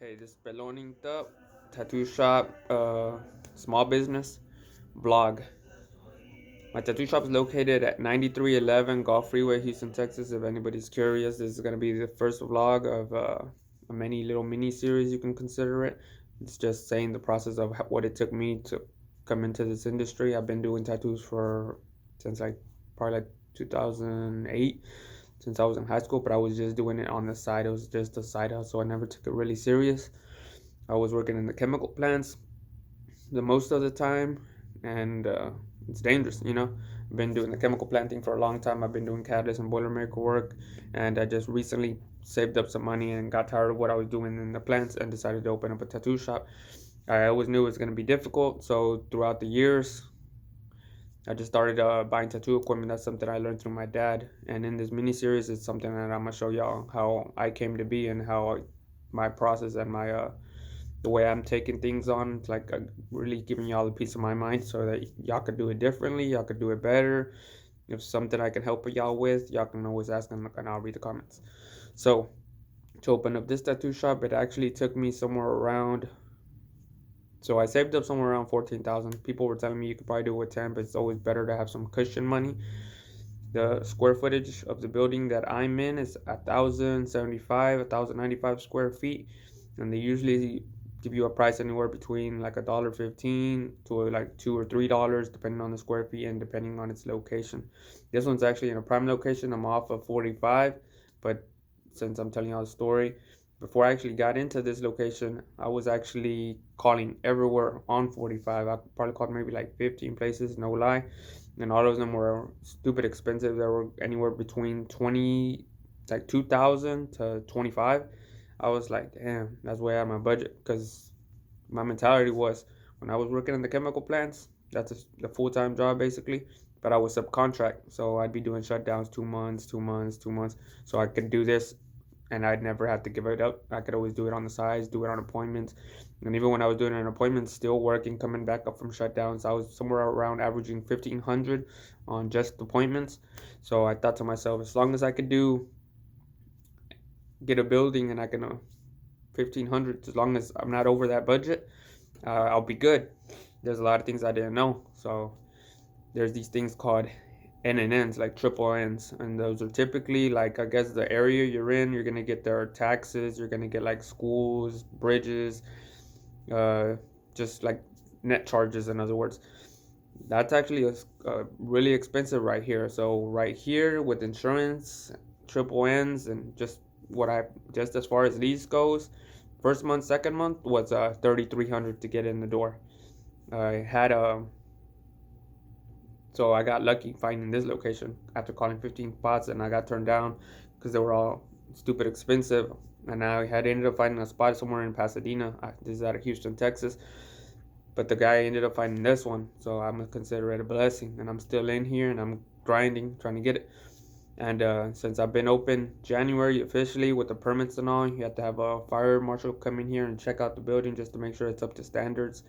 Hey, this is peloninkedup, tattoo shop, small business, vlog. My tattoo shop is located at 9311 Gulf Freeway, Houston, Texas. If anybody's curious, this is going to be the first vlog of a mini series, you can consider it. It's just saying the process of what it took me to come into this industry. I've been doing tattoos since like probably like 2008, since I was in high school, but I was just doing it on the side. It was just a side hustle. I never took it really serious. I was working in the chemical plants the most of the time, and it's dangerous, you know. I've been doing the chemical planting for a long time. I've been doing catalyst and boilermaker work, and I just recently saved up some money and got tired of what I was doing in the plants and decided to open up a tattoo shop. I always knew it was going to be difficult, so throughout the years, I just started buying tattoo equipment. That's something I learned through my dad. And in this mini series, it's something that I'm gonna show y'all how I came to be and my process and my the way I'm taking things on. It's like really giving y'all a piece of my mind so that y'all could do it differently. Y'all could do it better. If something I can help y'all with, y'all can always ask and I'll read the comments. So to open up this tattoo shop, it actually took me somewhere around. So I saved up somewhere around 14,000. People were telling me you could probably do it with 10, but it's always better to have some cushion money. The square footage of the building that I'm in is 1,095 square feet, and they usually give you a price anywhere between like $1.15 to like $2 or $3, depending on the square feet and depending on its location. This one's actually in a prime location. I'm off of 45, but since I'm telling y'all the story, before I actually got into this location, I was actually calling everywhere on 45. I probably called maybe like 15 places, no lie, and all of them were stupid expensive. They were anywhere between 20, like 2,000 to 25. I was like, damn, that's way out of my budget. Because my mentality was when I was working in the chemical plants, that's a full-time job basically, but I was subcontract, so I'd be doing shutdowns 2 months, 2 months, 2 months, so I could do this and I'd never have to give it up. I could always do it on the sides, do it on appointments. And even when I was doing an appointment, still working, coming back up from shutdowns, I was somewhere around averaging 1,500 on just appointments. So I thought to myself, as long as I could get a building and I can 1,500, as long as I'm not over that budget, I'll be good. There's a lot of things I didn't know. So there's these things called NNNs, like triple N's, and those are typically like, I guess, the area you're in. You're gonna get their taxes. You're gonna get like schools, bridges, uh, just like net charges. In other words, that's actually really expensive right here. So right here with insurance, triple N's, and just as far as lease goes, first month, second month was 3,300 to get in the door. I had a So I got lucky finding this location after calling 15 spots, and I got turned down because they were all stupid expensive. And I had ended up finding a spot somewhere in Pasadena. This is out of Houston, Texas. But the guy ended up finding this one, so I'm gonna consider it a blessing. And I'm still in here, and I'm grinding, trying to get it. And since I've been open January officially with the permits and all, you have to have a fire marshal come in here and check out the building just to make sure it's up to standards.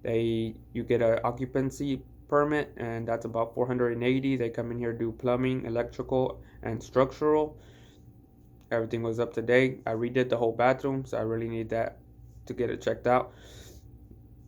You get an occupancy permit, and that's about 480. They come in here, do plumbing, electrical, and structural. Everything was up to date. I redid the whole bathroom, so I really need that to get it checked out.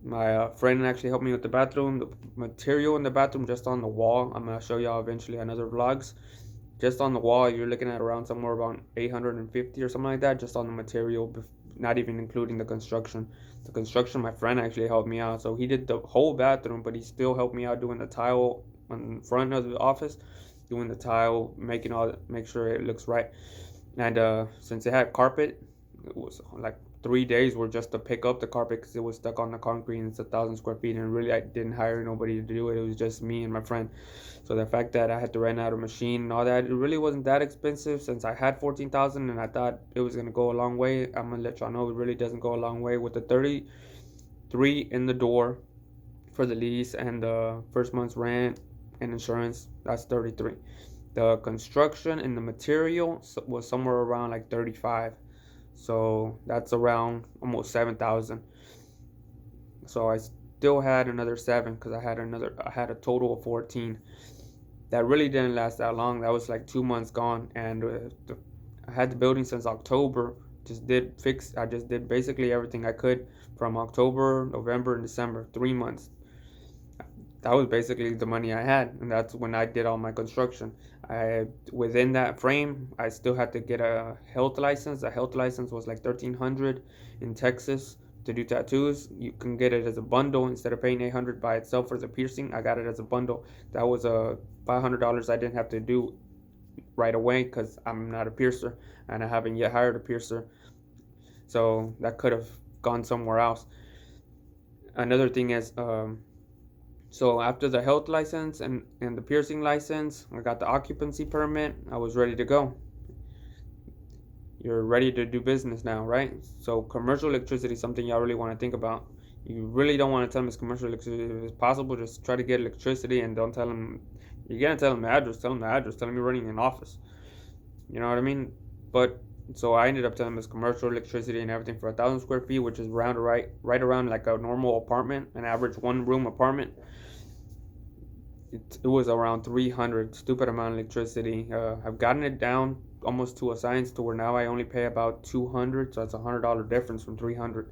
My friend actually helped me with the bathroom. The material in the bathroom, just on the wall, I'm gonna show y'all eventually on other vlogs. Just on the wall, you're looking at around somewhere around 850 or something like that, just on the material, not even including the construction. The construction, my friend actually helped me out, so he did the whole bathroom, but he still helped me out doing the tile on the front of the office, doing the tile, make sure it looks right. And since it had carpet, it was like 3 days were just to pick up the carpet because it was stuck on the concrete, and it's 1,000 square feet, and really I didn't hire nobody to do it. It was just me and my friend. So the fact that I had to rent out a machine and all that, it really wasn't that expensive since I had 14,000 and I thought it was gonna go a long way. I'm gonna let y'all know it really doesn't go a long way with the 33 in the door for the lease and the first month's rent and insurance. That's 33. The construction and the material was somewhere around like 35. So that's around almost 7,000. So I still had another seven because I had a total of 14. That really didn't last that long. That was like 2 months gone, and I had the building since October I just did basically everything I could from October, November, and December, 3 months. That was basically the money I had, and that's when I did all my construction. I Within that frame, I still had to get a health license. A health license was like 1,300 in Texas to do tattoos. You can get it as a bundle instead of paying 800 by itself for the piercing. I got it as a bundle. That was a $500 I didn't have to do right away because I'm not a piercer and I haven't yet hired a piercer. So that could have gone somewhere else. Another thing is, so after the health license and the piercing license, I got the occupancy permit. I was ready to go. You're ready to do business now, right? So commercial electricity is something y'all really want to think about. You really don't want to tell them it's commercial electricity. If it's possible, just try to get electricity and don't tell them. You're gonna tell them the address. Tell them the address. Tell them you're running an office. You know what I mean? But so I ended up telling them it's commercial electricity and everything for 1,000 square feet, which is right around like a normal apartment, an average one-room apartment. It was around 300. Stupid amount of electricity. I've gotten it down almost to a science to where now I only pay about 200, so that's $100 difference from 300.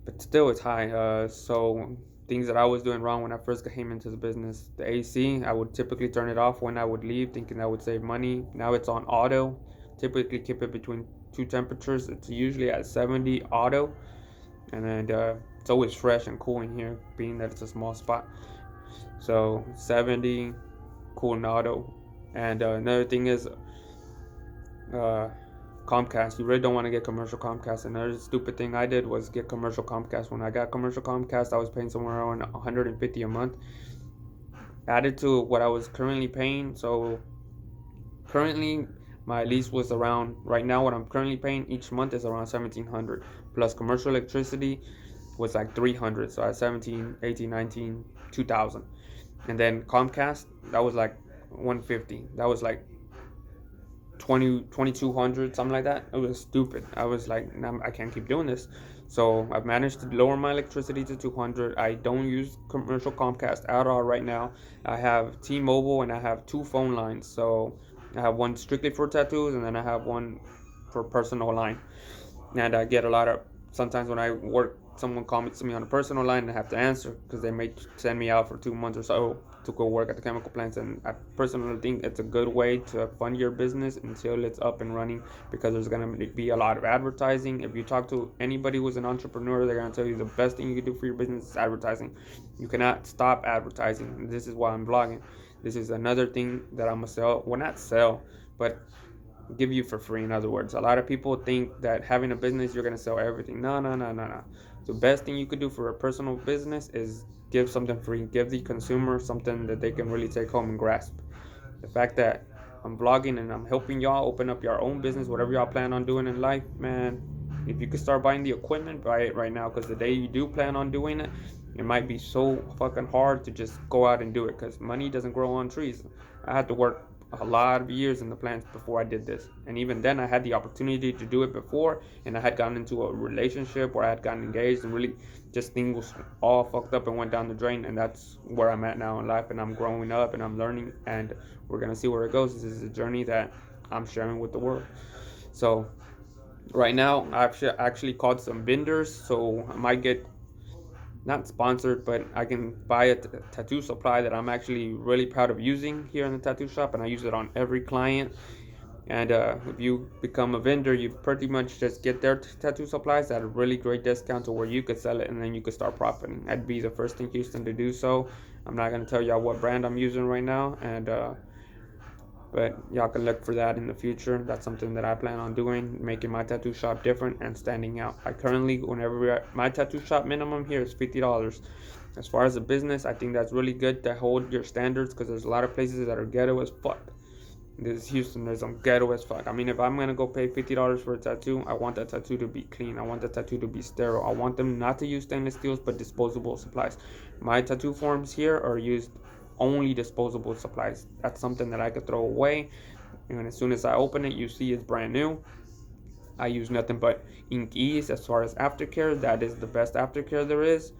But still, it's high. So things that I was doing wrong when I first came into the business, the AC, I would typically turn it off when I would leave, thinking that would save money. Now it's on auto. Typically keep it between two temperatures. It's usually at 70 auto, and then it's always fresh and cool in here, being that it's a small spot. So 70, cool and auto. And another thing is Comcast. You really don't want to get commercial Comcast. Another stupid thing I did was get commercial Comcast. When I got commercial Comcast, I was paying somewhere around 150 a month. Added to what I was currently paying. So currently my lease was around, right now what I'm currently paying each month is around 1,700 plus commercial electricity was like 300. So at 17, 18, 19, 2,000. And then Comcast, that was like 150. That was like 2,200, something like that. It was stupid. I was like, nah, I can't keep doing this. So I've managed to lower my electricity to 200. I don't use commercial Comcast at all right now. I have T-Mobile and I have two phone lines. So I have one strictly for tattoos and then I have one for personal line. And I get a lot of, sometimes when I work, someone comments to me on a personal line and I have to answer because they may send me out for 2 months or so to go work at the chemical plants. And I personally think it's a good way to fund your business until it's up and running, because there's going to be a lot of advertising. If you talk to anybody who's an entrepreneur, they're going to tell you the best thing you can do for your business is advertising. You cannot stop advertising. This is why I'm blogging. This is another thing that I'm going to sell. Well, not sell, but give you for free. In other words, a lot of people think that having a business, you're going to sell everything. No. The best thing you could do for a personal business is give something free. Give the consumer something that they can really take home and grasp. The fact that I'm vlogging and I'm helping y'all open up your own business, whatever y'all plan on doing in life, man, if you could start buying the equipment, buy it right now, because the day you do plan on doing it, it might be so fucking hard to just go out and do it, because money doesn't grow on trees. I had to work a lot of years in the plants before I did this, and even then I had the opportunity to do it before, and I had gotten into a relationship where I had gotten engaged, and really just things was all fucked up and went down the drain. And that's where I'm at now in life, and I'm growing up and I'm learning, and we're gonna see where it goes. This is a journey that I'm sharing with the world. So right now I've actually called some vendors, so I might get, not sponsored, but I can buy a tattoo supply that I'm actually really proud of using here in the tattoo shop, and I use it on every client. And if you become a vendor, you pretty much just get their tattoo supplies at a really great discount to where you could sell it and then you could start profiting. I'd be the first in Houston to do so. I'm not going to tell y'all what brand I'm using right now, and but y'all can look for that in the future. That's something that I plan on doing, making my tattoo shop different and standing out. I currently, my tattoo shop minimum here is $50. As far as a business, I think that's really good to hold your standards, because there's a lot of places that are ghetto as fuck. This is Houston, there's some ghetto as fuck. I mean, if I'm gonna go pay $50 for a tattoo, I want that tattoo to be clean. I want that tattoo to be sterile. I want them not to use stainless steels, but disposable supplies. My tattoo forms here are used only disposable supplies. That's something that I could throw away, and as soon as I open it, you see it's brand new. I use nothing but Ink Ease. As far as aftercare, that is the best aftercare there is.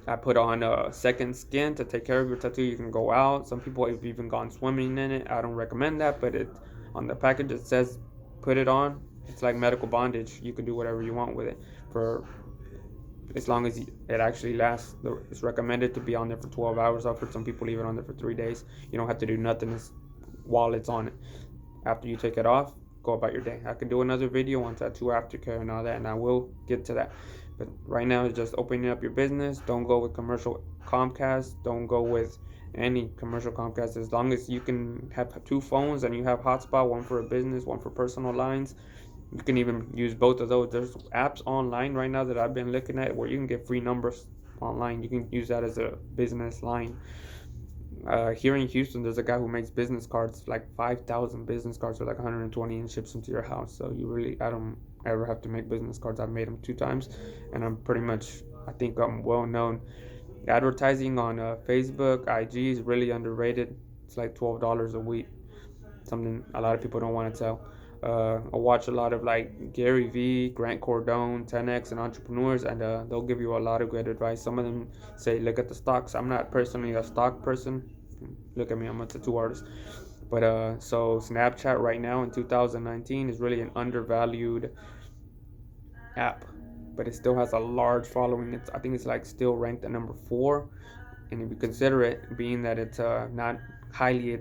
I put on a second skin to take care of your tattoo. You can go out. Some people have even gone swimming in it. I don't recommend that, but it on the package it says put it on. It's like medical bondage. You can do whatever you want with it for as long as it actually lasts. It's recommended to be on there for 12 hours. I've heard some people leave it on there for 3 days. You don't have to do nothing while it's on it. After you take it off, go about your day. I can do another video on tattoo aftercare and all that, and I will get to that. But right now, it's just opening up your business. Don't go with commercial Comcast. Don't go with any commercial Comcast. As long as you can have two phones and you have hotspot, one for a business, one for personal lines, you can even use both of those. There's apps online right now that I've been looking at where you can get free numbers online. You can use that as a business line. Here in Houston, there's a guy who makes business cards, like 5,000 business cards for like 120, and ships them to your house. So I don't ever have to make business cards. I've made them 2 times, and I think I'm well known. Advertising on Facebook, IG is really underrated. It's like $12 a week, something a lot of people don't want to tell. I watch a lot of like Gary Vee, Grant Cardone, 10X, and entrepreneurs, and they'll give you a lot of good advice. Some of them say, look at the stocks. I'm not personally a stock person. Look at me, I'm a tattoo artist. But so Snapchat right now in 2019 is really an undervalued app, but it still has a large following. I think it's like still ranked at number 4, and if you consider it, being that it's not highly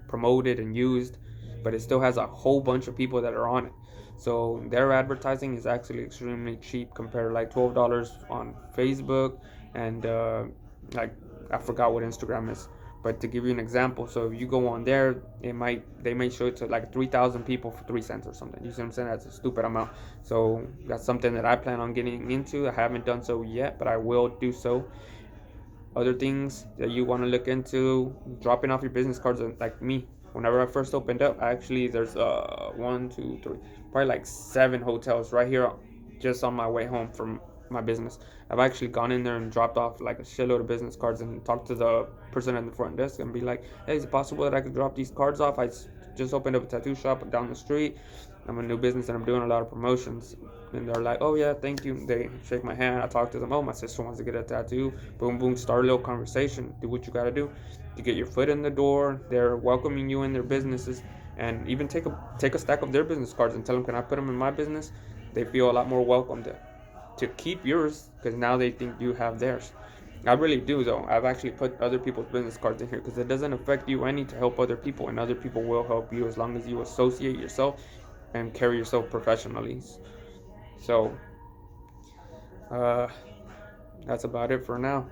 promoted and used, but it still has a whole bunch of people that are on it. So their advertising is actually extremely cheap compared to like $12 on Facebook, and like I forgot what Instagram is. But to give you an example, so if you go on there, they may show it to like 3,000 people for 3 cents or something. You see what I'm saying? That's a stupid amount. So that's something that I plan on getting into. I haven't done so yet, but I will do so. Other things that you want to look into, dropping off your business cards, like me. Whenever I first opened up, actually there's one, two, three, probably like 7 hotels right here just on my way home from my business. I've actually gone in there and dropped off like a shitload of business cards and talked to the person at the front desk and be like, hey, is it possible that I could drop these cards off? I just opened up a tattoo shop down the street. I'm a new business and I'm doing a lot of promotions. And they're like, oh yeah, thank you. They shake my hand. I talk to them. Oh, my sister wants to get a tattoo. Boom, boom. Start a little conversation. Do what you got to do to get your foot in the door. They're welcoming you in their businesses, and even take a stack of their business cards and tell them, can I put them in my business? They feel a lot more welcome to keep yours because now they think you have theirs. I really do though. I've actually put other people's business cards in here because it doesn't affect you any to help other people, and other people will help you as long as you associate yourself and carry yourself professionally. So uh, that's about it for now.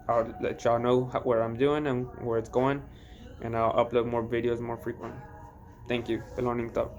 I'll let y'all know where I'm doing and where it's going, and I'll upload more videos more frequently. Thank you. Peloninkedup.